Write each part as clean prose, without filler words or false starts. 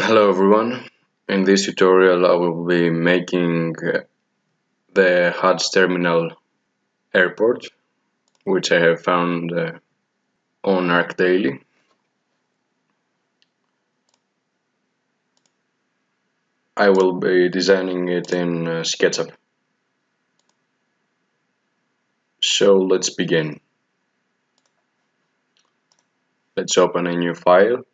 Hello everyone, in this tutorial I will be making the Hajj Terminal Airport, which I have found on ArcDaily. I will be designing it in Sketchup. So let's begin. Let's open a new file.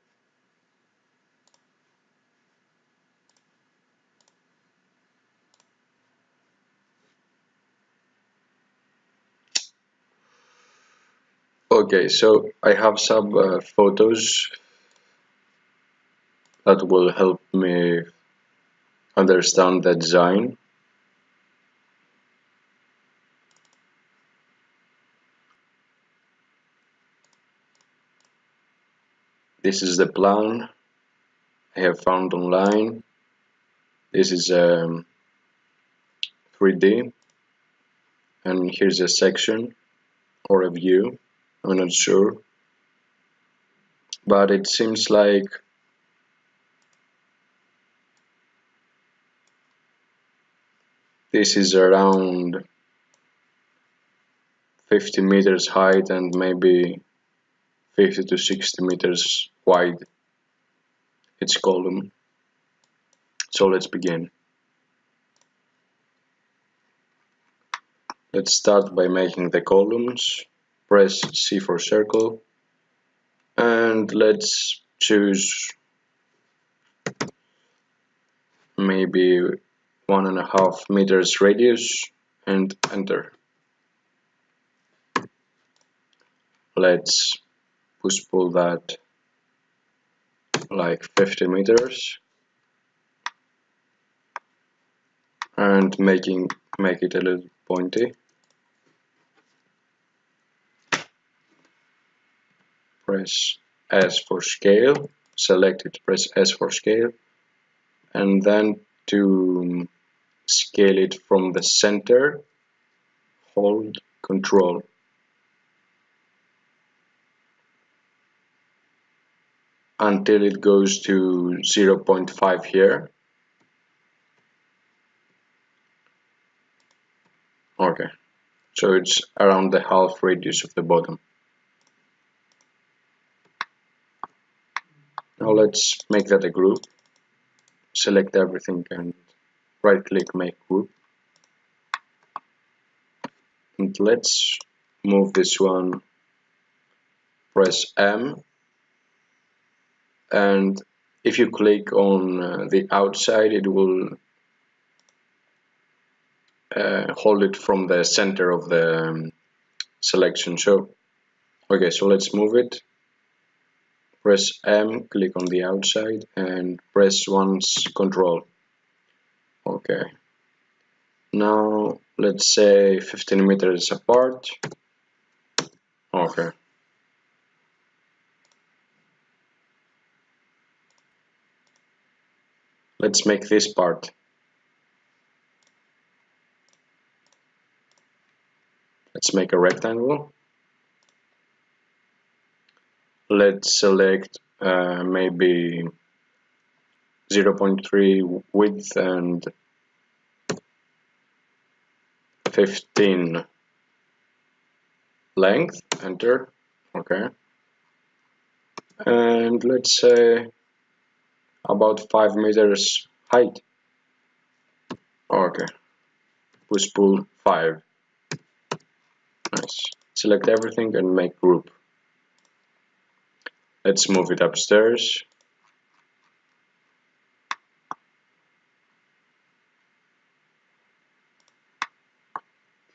Okay, so I have some photos that will help me understand the design. This is the plan I have found online. This is 3D, and here's a section or a view. I'm not sure, but it seems like this is around 50 meters height and maybe 50 to 60 meters wide, its column. So let's begin. Let's start by making the columns. Press C for circle, and let's choose maybe 1.5 meters radius and enter. Let's push pull that like 50 meters and make it a little pointy. Press S for scale, select it, press S for scale, and then to scale it from the center, hold Control. Until it goes to 0.5 here. Okay, so it's around the half radius of the bottom. Now let's make that a group. Select everything and right click, make group. And let's move this one, press M, and if you click on the outside, it will hold it from the center of the selection. So okay, so let's move it. Press M, click on the outside, and press once Control. Okay, now let's say 15 meters apart. Okay, let's make this part. Let's make a rectangle. Let's select maybe 0.3 width and 15 length, enter. Okay, and let's say about 5 meters height. Okay, push pull 5. Nice. Select everything and make group. Let's move it upstairs.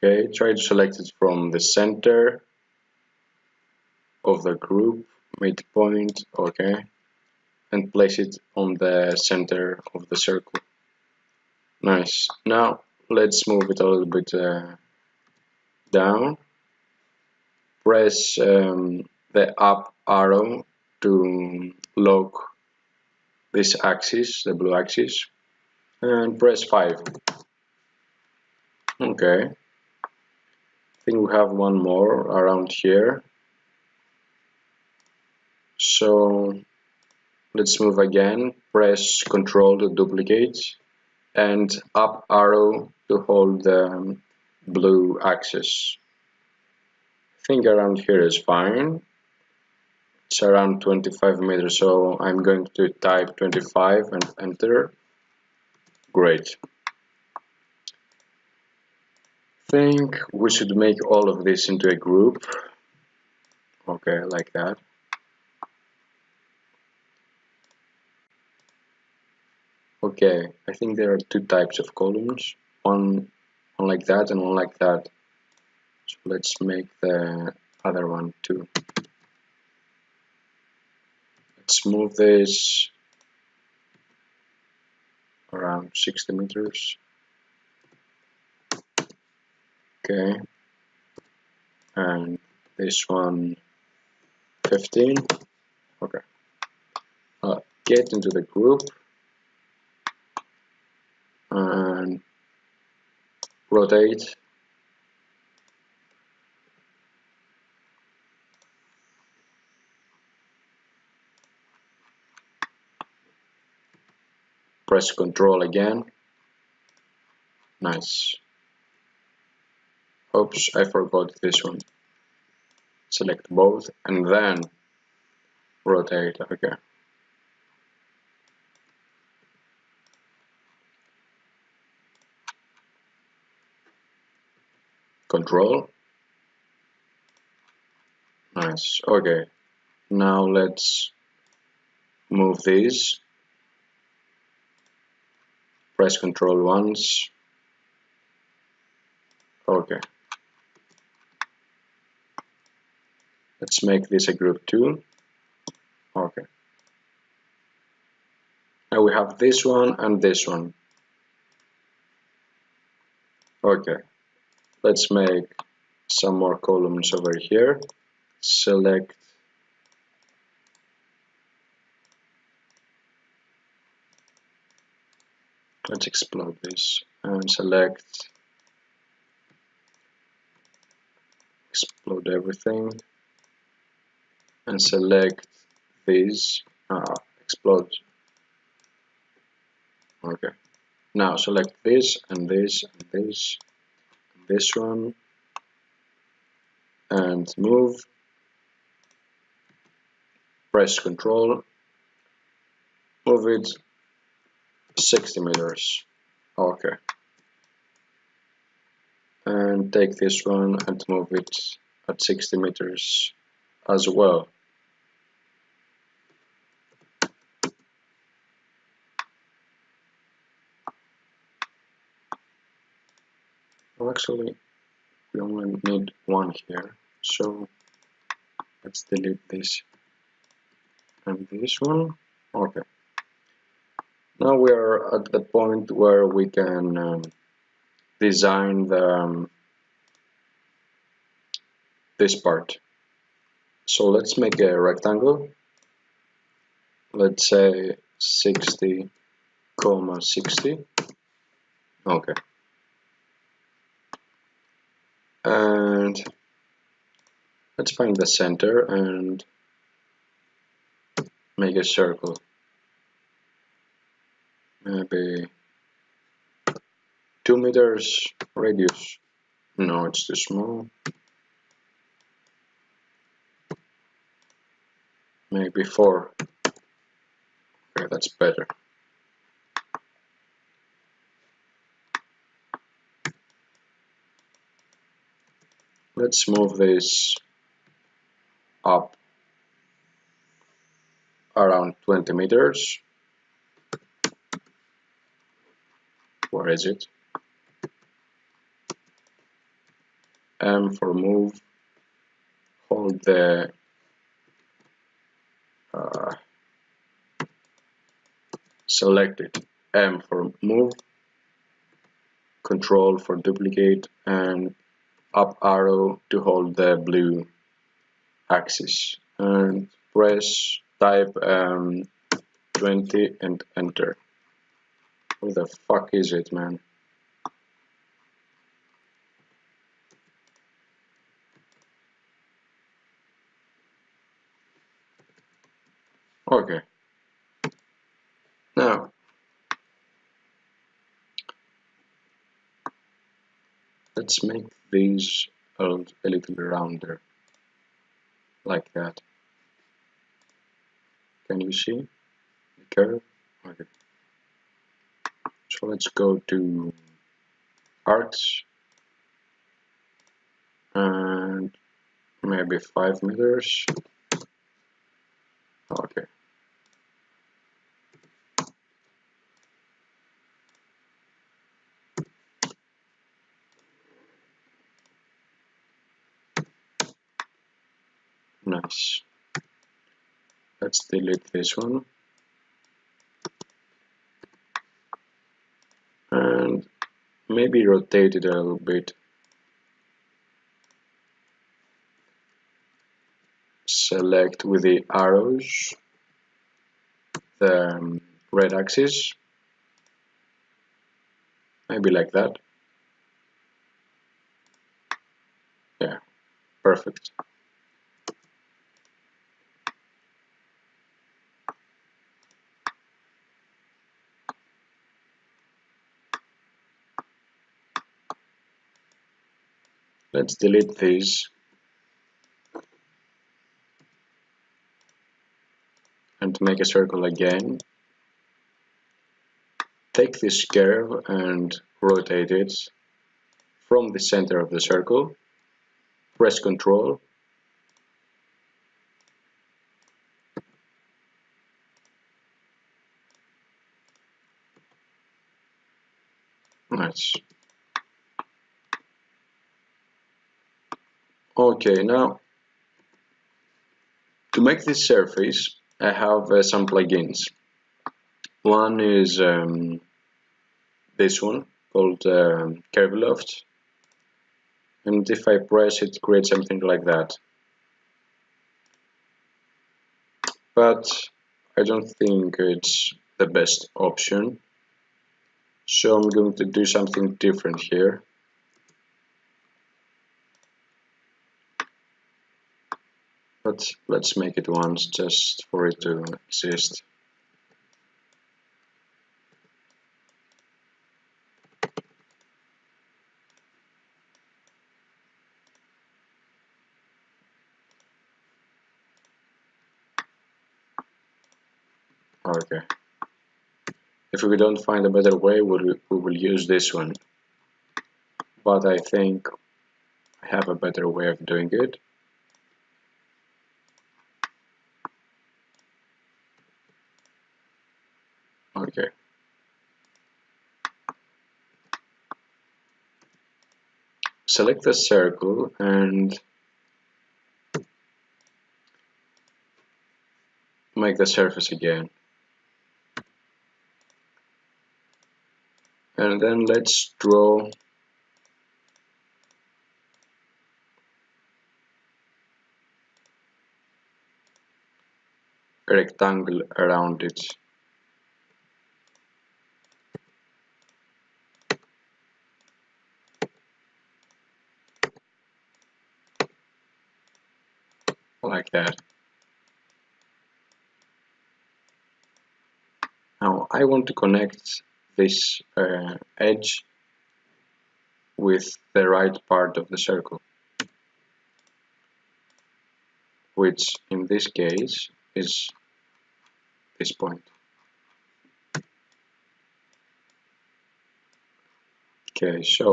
Okay, try to select it from the center of the group, midpoint, okay, and place it on the center of the circle. Nice. Now let's move it a little bit down. Press the up arrow to lock this axis, the blue axis, and press 5. Okay, I think we have one more around here. So Let's move again. Press Ctrl to duplicate and up arrow to hold the blue axis. I think around here is fine. It's around 25 meters, so I'm going to type 25 and enter. Great. I think we should make all of this into a group. Okay, like that. Okay, I think there are two types of columns, one like that and one like that. So let's make the other one too. Let's move this around 60 meters. Okay, and this one 15. Okay, get into the group and rotate. Press Ctrl again. Nice. Oops, I forgot this one. Select both and then rotate. Okay. Control. Nice. Okay. Now let's move these. Press Ctrl once. Okay. Let's make this a group 2. Okay. Now we have this one and this one. Okay. Let's make some more columns over here. Select let's explode this and select explode everything and select these explode. Okay, now select this and this and this and this one and move. Press Ctrl, move it 60 meters. Okay, and take this one and move it at 60 meters as well. Well, actually, we only need one here, so let's delete this and this one. Okay, now we are at the point where we can design this part. So let's make a rectangle. Let's say 60, 60. Okay. And let's find the center and make a circle. Maybe 2 meters radius. No, it's too small. Maybe 4. Okay, that's better. Let's move this up around 20 meters. Where is it? M for move. Hold the select it. M for move. Control for duplicate and up arrow to hold the blue axis and press type 20 and enter. Where the fuck is it, man? Okay, Let's make these a little rounder, like that. Can you see the curve? Okay. So let's go to arcs and maybe 5 meters. Okay. Nice. Let's delete this one and maybe rotate it a little bit. Select with the arrows the red axis, maybe like that. Yeah, perfect. Let's delete these and make a circle again. Take this curve and rotate it from the center of the circle. Press Ctrl. Nice. Okay, now to make this surface, I have some plugins. One is this one called Curve Loft, and if I press it, creates something like that. But I don't think it's the best option, so I'm going to do something different here. But let's make it once just for it to exist. Okay. If we don't find a better way, we will use this one. But I think I have a better way of doing it. Okay. Select the circle and make the surface again. And then let's draw a rectangle around it. Like that. Now I want to connect this edge with the right part of the circle, which in this case is this point. Okay, so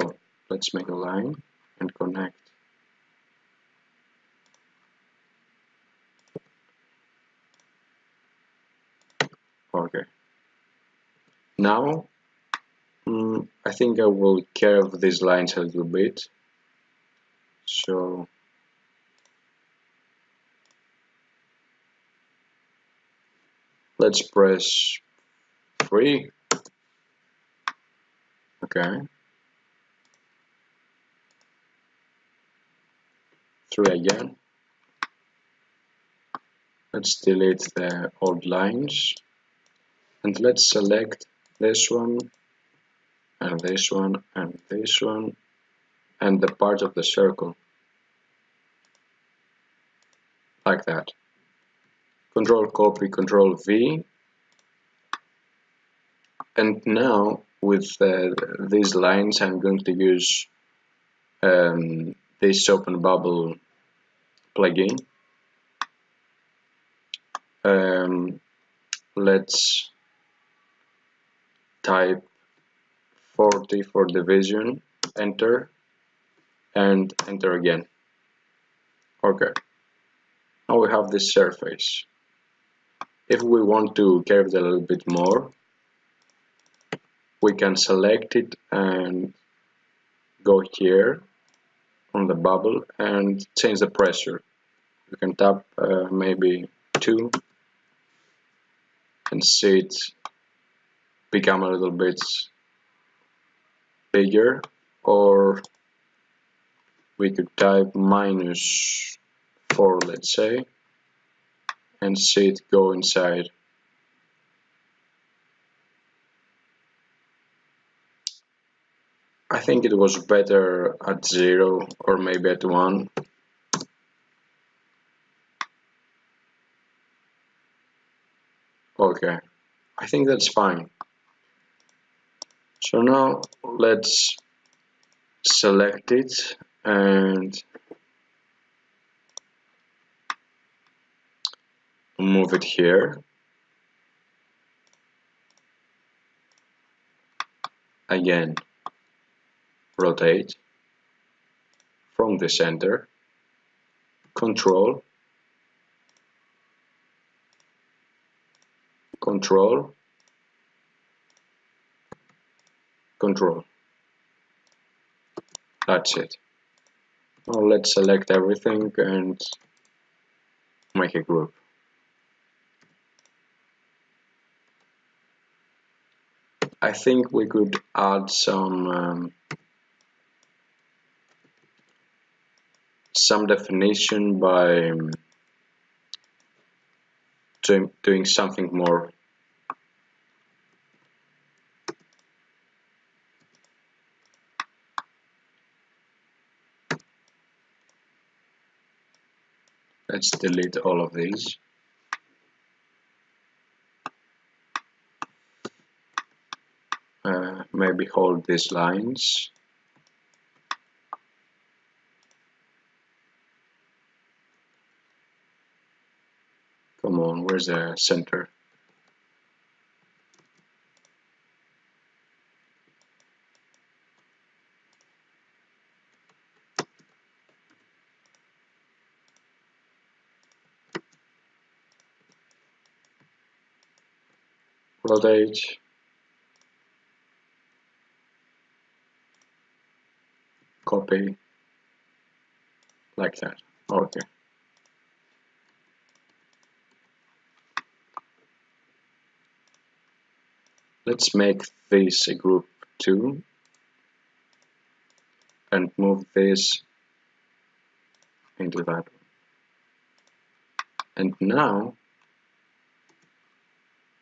let's make a line and connect. Okay. Now I think I will curve these lines a little bit. So let's press 3. Okay. 3 again. Let's delete the old lines and let's select this one and this one and this one and the part of the circle like that. Control copy, Control V, and now with these lines I'm going to use this open bubble plugin. Let's type 40 for division, enter, and enter again. Okay, now we have this surface. If we want to curve it a little bit more, we can select it and go here on the bubble and change the pressure. You can tap maybe 2 and see it become a little bit bigger, or we could type -4, let's say, and see it go inside. I think it was better at 0 or maybe at 1. Okay, I think that's fine. So now let's select it and move it here. Again, rotate from the center, control, control, control. That's it. Now let's select everything and make a group. I think we could add some definition by doing something more. Let's delete all of these. Maybe hold these lines. Come on, where's the center? Rotate. Copy. Like that. Okay. Let's make this a group 2 and move this into that one. And now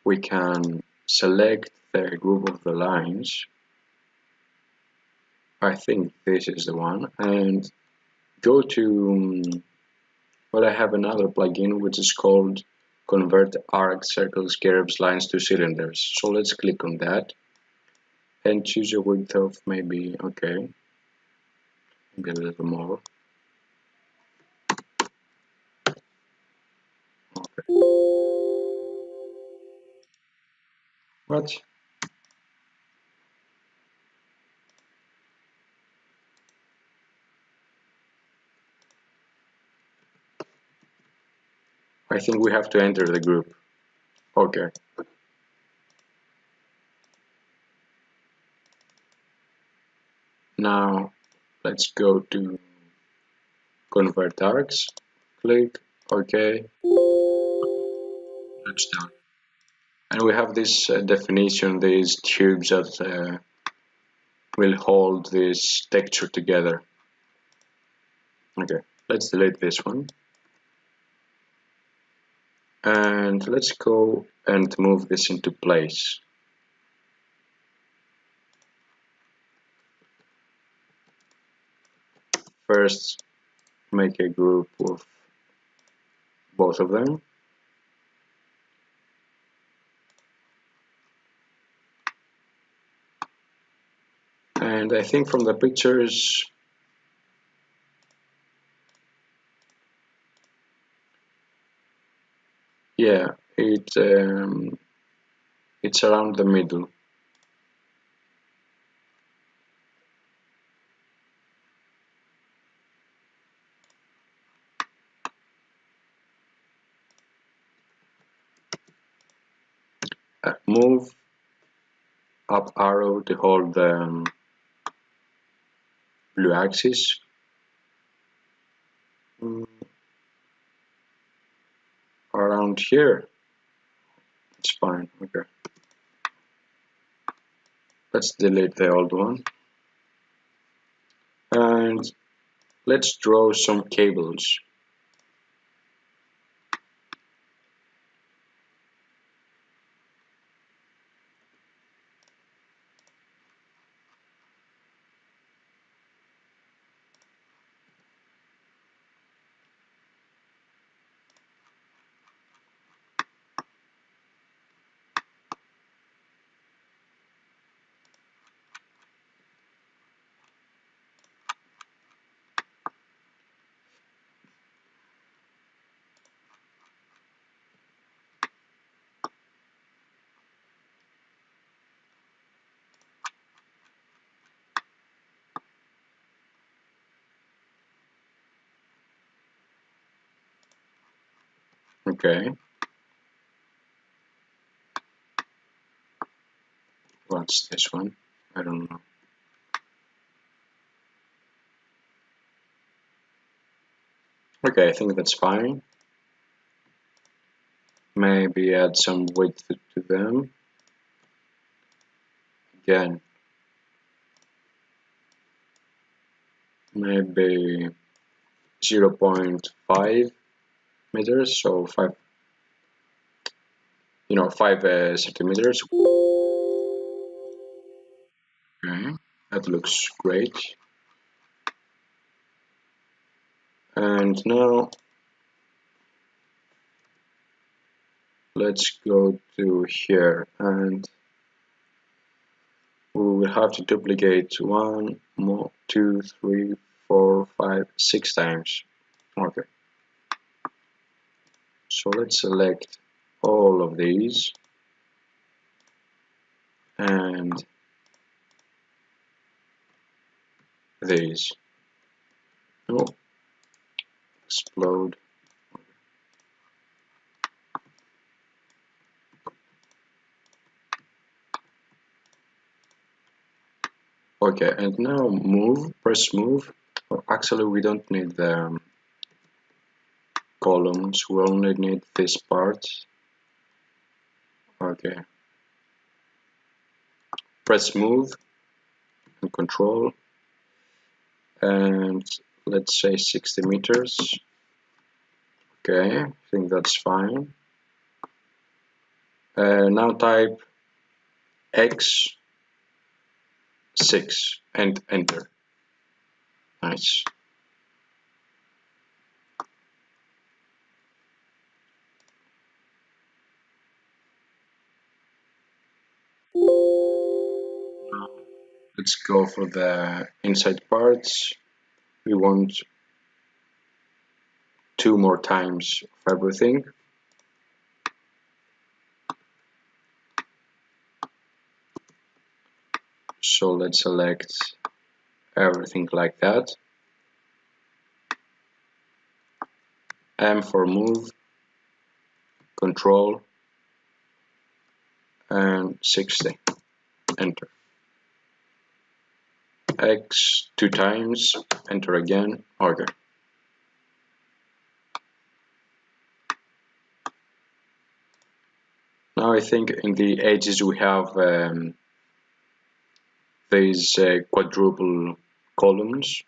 we can select the group of the lines. I think this is the one, and go to, well, I have another plugin which is called Convert Arcs, Circles, Curves, Lines to Cylinders. So let's click on that and choose a width of maybe, okay, maybe a little more. Okay. What? I think we have to enter the group. Okay. Now let's go to Convert Arcs, click OK, that's done. And we have this definition, these tubes that will hold this texture together. Okay, let's delete this one. And let's go and move this into place. First, make a group of both of them. And I think from the pictures Yeah, it's around the middle. Move up arrow to hold the blue axis. Around here. It's fine. Okay. Let's delete the old one. And let's draw some cables. Okay. What's this one? I don't know. Okay, I think that's fine. Maybe add some width to them. Again, maybe 0.5 meters, so 5, 5 centimeters. Okay, that looks great. And now let's go to here, and we will have to duplicate 1 more, 2, 3, 4, 5, 6 times. Okay, so let's select all of these and these. Oh, explode. Okay, and now press move. Oh, actually, we don't need the columns, we only need this part. Okay, press move and control, and let's say 60 meters. Okay, I think that's fine. Now type X6 and enter. Nice. Let's go for the inside parts. We want 2 more times of everything. So let's select everything like that. M for move, control, and 60. Enter. X 2 times, enter again. Okay. Now I think in the edges we have these quadruple columns.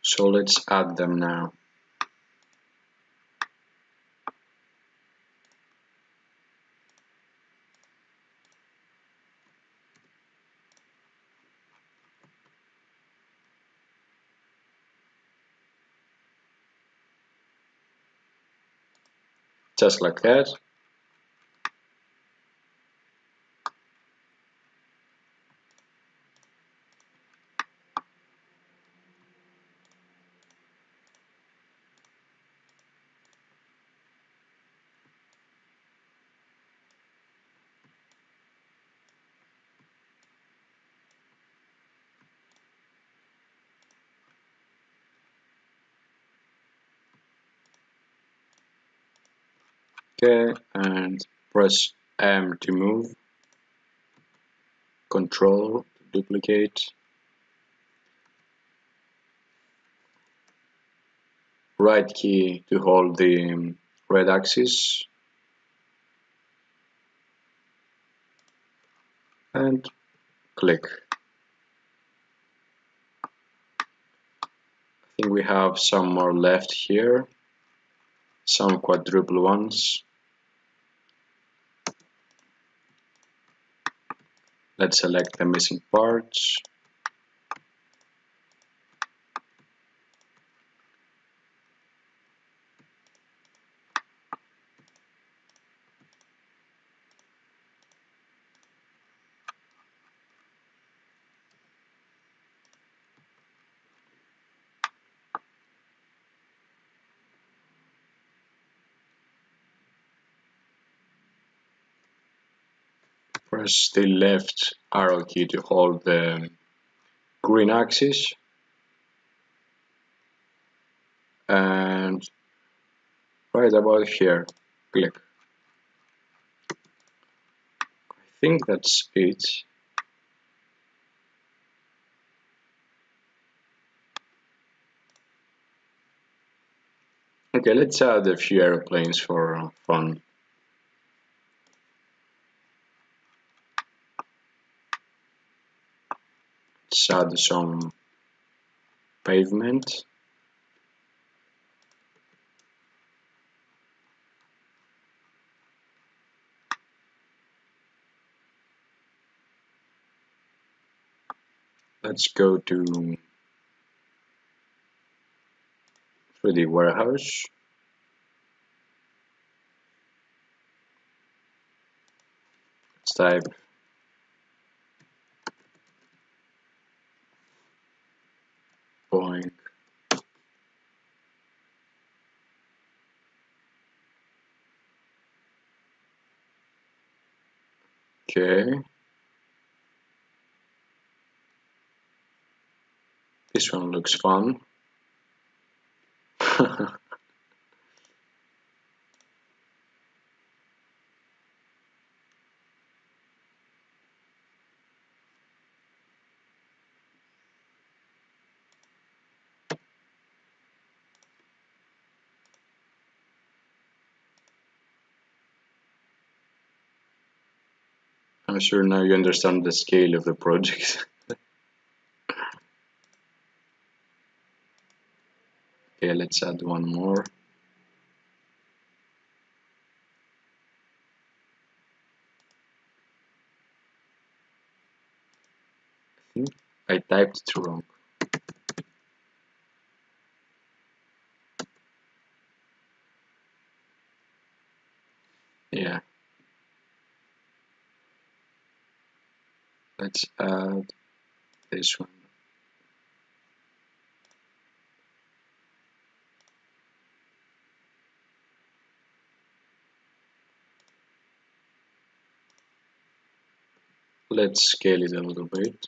So let's add them now. Just like that. Okay, and press M to move, Control to duplicate, right key to hold the red axis, and click. I think we have some more left here, some quadruple ones. Let's select the missing parts. Press the left arrow key to hold the green axis, and right about here, click. I think that's it. Okay, let's add a few airplanes for fun. Let's add some pavement. Let's go to 3D warehouse. Let's type Boeing. Okay. This one looks fun. I'm sure now you understand the scale of the project. Okay, let's add one more. I think I typed it wrong. Yeah. Let's add this one. Let's scale it a little bit.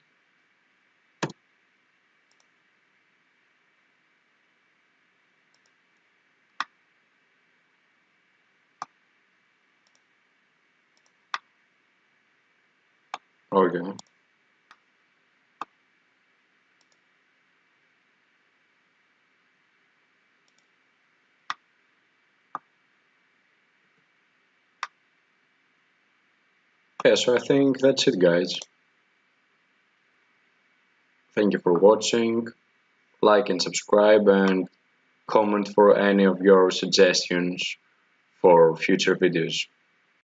Okay. Yeah, so I think that's it, guys. Thank you for watching. Like and subscribe, and comment for any of your suggestions for future videos.